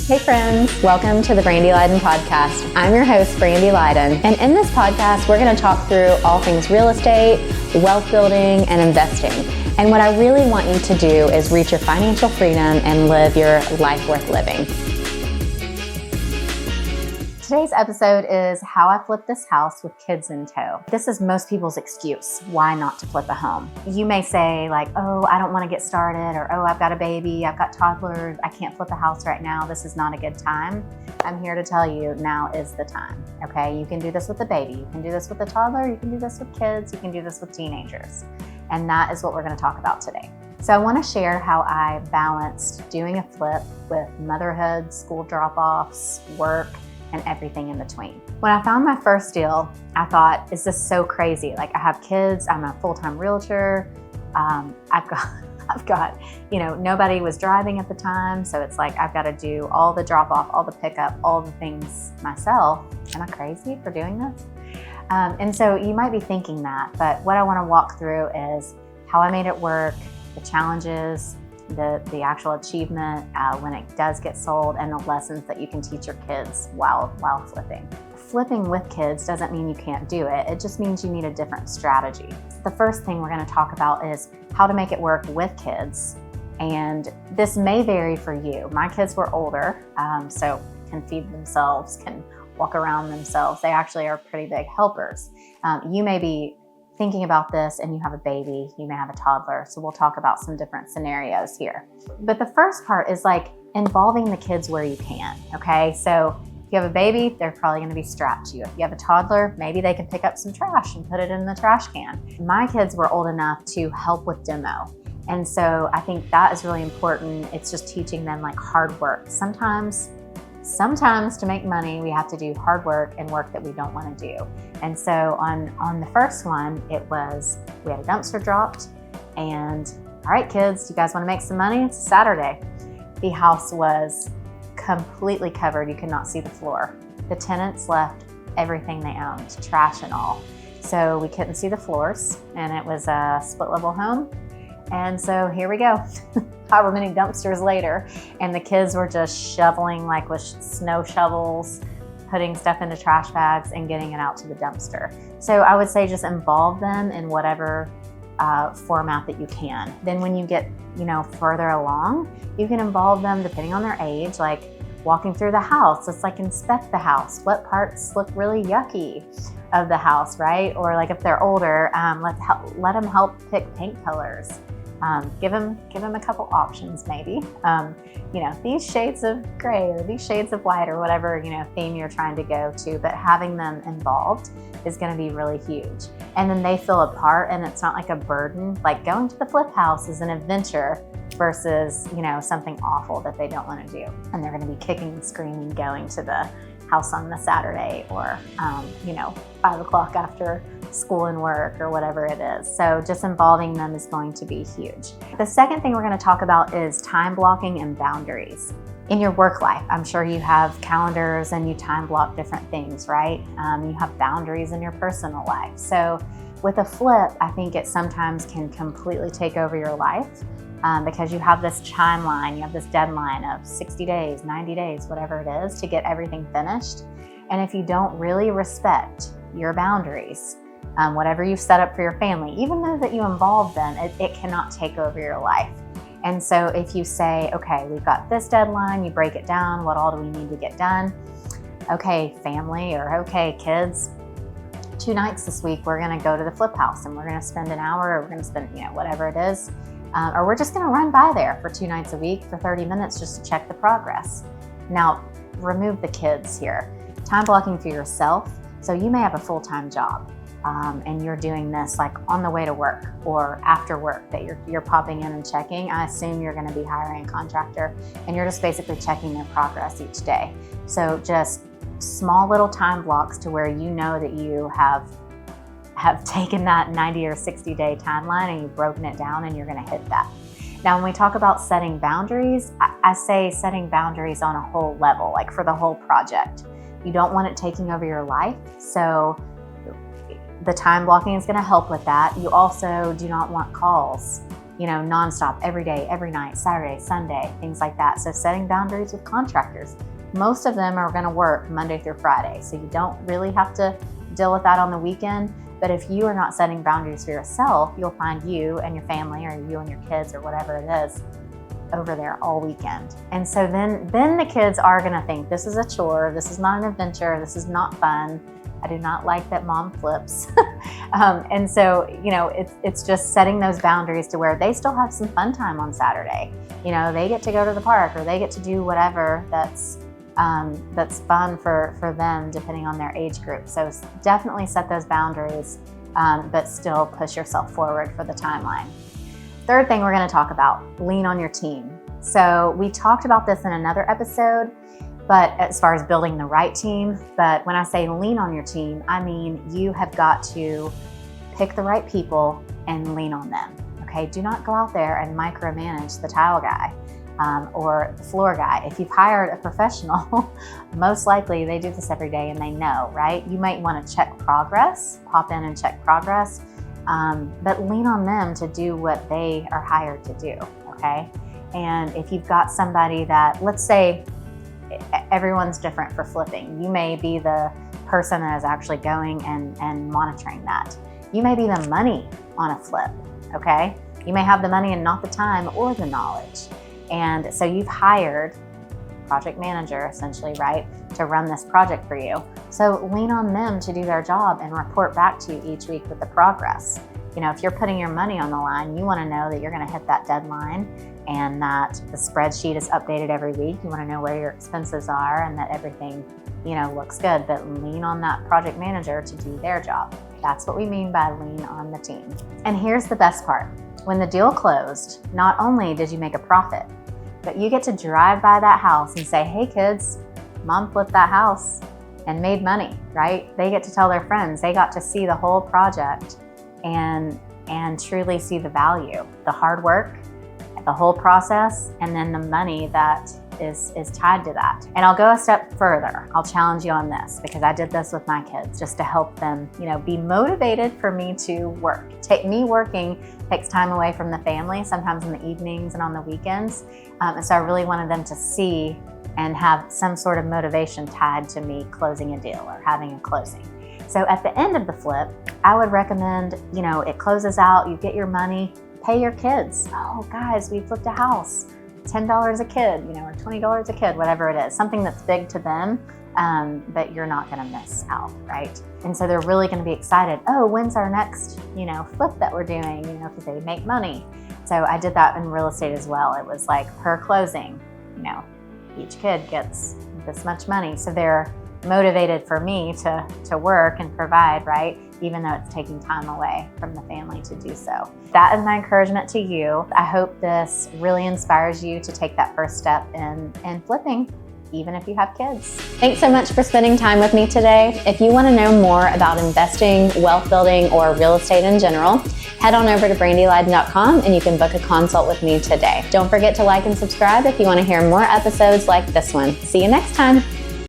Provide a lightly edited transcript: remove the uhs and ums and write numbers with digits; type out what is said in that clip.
Hey friends, welcome to the Brandy podcast. I'm your host, Brandy, and in this podcast, we're going to talk through all things real estate, wealth building, and investing. And what I really want you to do is reach your financial freedom and live your life worth living. Today's episode is how I flipped this house with kids in tow. This is most people's excuse why not to flip a home. You may say like, oh, I don't want to get started, or oh, I've got a baby, I've got toddlers, I can't flip a house right now, this is not a good time. I'm here to tell you now is the time, okay? You can do this with a baby, you can do this with a toddler, you can do this with kids, you can do this with teenagers. And that is what we're going to talk about today. So I want to share how I balanced doing a flip with motherhood, school drop-offs, work, and everything in between. When I found my first deal, I thought, is this so crazy? Like, I have kids, I'm a full-time realtor, I've got, nobody was driving at the time. So it's like, I've got to do all the drop off, all the pickup, all the things myself. Am I crazy for doing this? And so you might be thinking that, but what I want to walk through is how I made it work, the challenges, the actual achievement when it does get sold, and the lessons that you can teach your kids while flipping. Flipping with kids doesn't mean you can't do it. It just means you need a different strategy. The first thing we're going to talk about is how to make it work with kids. And this may vary for you. My kids were older, so can feed themselves, can walk around themselves. They actually are pretty big helpers. You may be thinking about this and you have a baby, you may have a toddler. So we'll talk about some different scenarios here. But the first part is like involving the kids where you can, okay? So if you have a baby, they're probably gonna be strapped to you. If you have a toddler, maybe they can pick up some trash and put it in the trash can. My kids were old enough to help with demo. And so I think that is really important. It's just teaching them like hard work. Sometimes to make money, we have to do hard work and work that we don't want to do. And so on the first one, it was, we had a dumpster dropped and, all right, kids, you guys want to make some money? It's Saturday. The house was completely covered. You could not see the floor. The tenants left everything they owned, trash and all. So we couldn't see the floors, and it was a split level home. And so here we go, however many dumpsters later, and the kids were just shoveling like with snow shovels, putting stuff into trash bags and getting it out to the dumpster. So I would say just involve them in whatever format that you can. Then when you get, further along, you can involve them depending on their age, like walking through the house. Let's like inspect the house. What parts look really yucky of the house, right? Or like if they're older, let them help pick paint colors. Give them a couple options maybe. These shades of gray or these shades of white or whatever, theme you're trying to go to, but having them involved is going to be really huge. And then they feel a part and it's not like a burden. Like going to the flip house is an adventure versus, something awful that they don't want to do. And they're going to be kicking and screaming going to the house on the Saturday or, 5 o'clock after school and work or whatever it is. So just involving them is going to be huge. The second thing we're going to talk about is time blocking and boundaries. In your work life, I'm sure you have calendars and you time block different things, right? You have boundaries in your personal life. So with a flip, I think it sometimes can completely take over your life because you have this timeline, you have this deadline of 60 days, 90 days, whatever it is, to get everything finished. And if you don't really respect your boundaries, whatever you've set up for your family, even though that you involve them, it cannot take over your life. And so if you say, okay, we've got this deadline, you break it down, what all do we need to get done? Okay, family, or okay, kids, 2 nights this week, we're gonna go to the flip house and we're gonna spend an hour, or we're gonna spend, whatever it is. Or we're just gonna run by there for 2 nights a week for 30 minutes just to check the progress. Now, remove the kids here. Time blocking for yourself. So you may have a full-time job and you're doing this like on the way to work or after work that you're popping in and checking. I assume you're gonna be hiring a contractor and you're just basically checking their progress each day. So just small little time blocks to where you know that you have taken that 90 or 60 day timeline and you've broken it down and you're gonna hit that. Now, when we talk about setting boundaries, I say setting boundaries on a whole level, like for the whole project. You don't want it taking over your life. So the time blocking is going to help with that. You also do not want calls nonstop, every day, every night, Saturday, Sunday, things like that. So setting boundaries with contractors. Most of them are gonna work Monday through Friday, so you don't really have to deal with that on the weekend. But if you are not setting boundaries for yourself, you'll find you and your family, or you and your kids, or whatever it is, over there all weekend. And so then the kids are gonna think this is a chore, this is not an adventure, this is not fun. I do not like that mom flips. And so, it's just setting those boundaries to where they still have some fun time on Saturday. They get to go to the park, or they get to do whatever that's fun for them, depending on their age group. So definitely set those boundaries, but still push yourself forward for the timeline. Third thing we're gonna talk about, lean on your team. So we talked about this in another episode, but as far as building the right team, but when I say lean on your team, I mean you have got to pick the right people and lean on them, okay? Do not go out there and micromanage the tile guy or the floor guy. If you've hired a professional, most likely they do this every day and they know, right? You might wanna check progress, pop in and check progress, but lean on them to do what they are hired to do, okay? And if you've got somebody that, let's say, everyone's different for flipping. You may be the person that is actually going and monitoring that. You may be the money on a flip, okay? You may have the money and not the time or the knowledge. And so you've hired a project manager, essentially, right, to run this project for you. So lean on them to do their job and report back to you each week with the progress. If you're putting your money on the line, you wanna know that you're gonna hit that deadline and that the spreadsheet is updated every week. You wanna know where your expenses are and that everything, looks good, but lean on that project manager to do their job. That's what we mean by lean on the team. And here's the best part. When the deal closed, not only did you make a profit, but you get to drive by that house and say, hey kids, mom flipped that house and made money, right? They get to tell their friends, they got to see the whole project and truly see the value, the hard work, the whole process, and then the money that is tied to that. And I'll go a step further. I'll challenge you on this because I did this with my kids just to help them, be motivated for me to work. Me working takes time away from the family, sometimes in the evenings and on the weekends. And so I really wanted them to see and have some sort of motivation tied to me closing a deal or having a closing. So at the end of the flip, I would recommend, it closes out, you get your money, pay your kids. Oh guys, we flipped a house, $10 a kid, or $20 a kid, whatever it is, something that's big to them, but you're not gonna miss out, right? And so they're really gonna be excited. Oh, when's our next, flip that we're doing, because they make money. So I did that in real estate as well. It was like per closing, each kid gets this much money. So they're motivated for me to work and provide, right? Even though it's taking time away from the family to do so. That is my encouragement to you. I hope this really inspires you to take that first step in flipping, even if you have kids. Thanks so much for spending time with me today. If you want to know more about investing, wealth building, or real estate in general, head on over to brandyleiden.com and you can book a consult with me today. Don't forget to like and subscribe if you want to hear more episodes like this one. See you next time.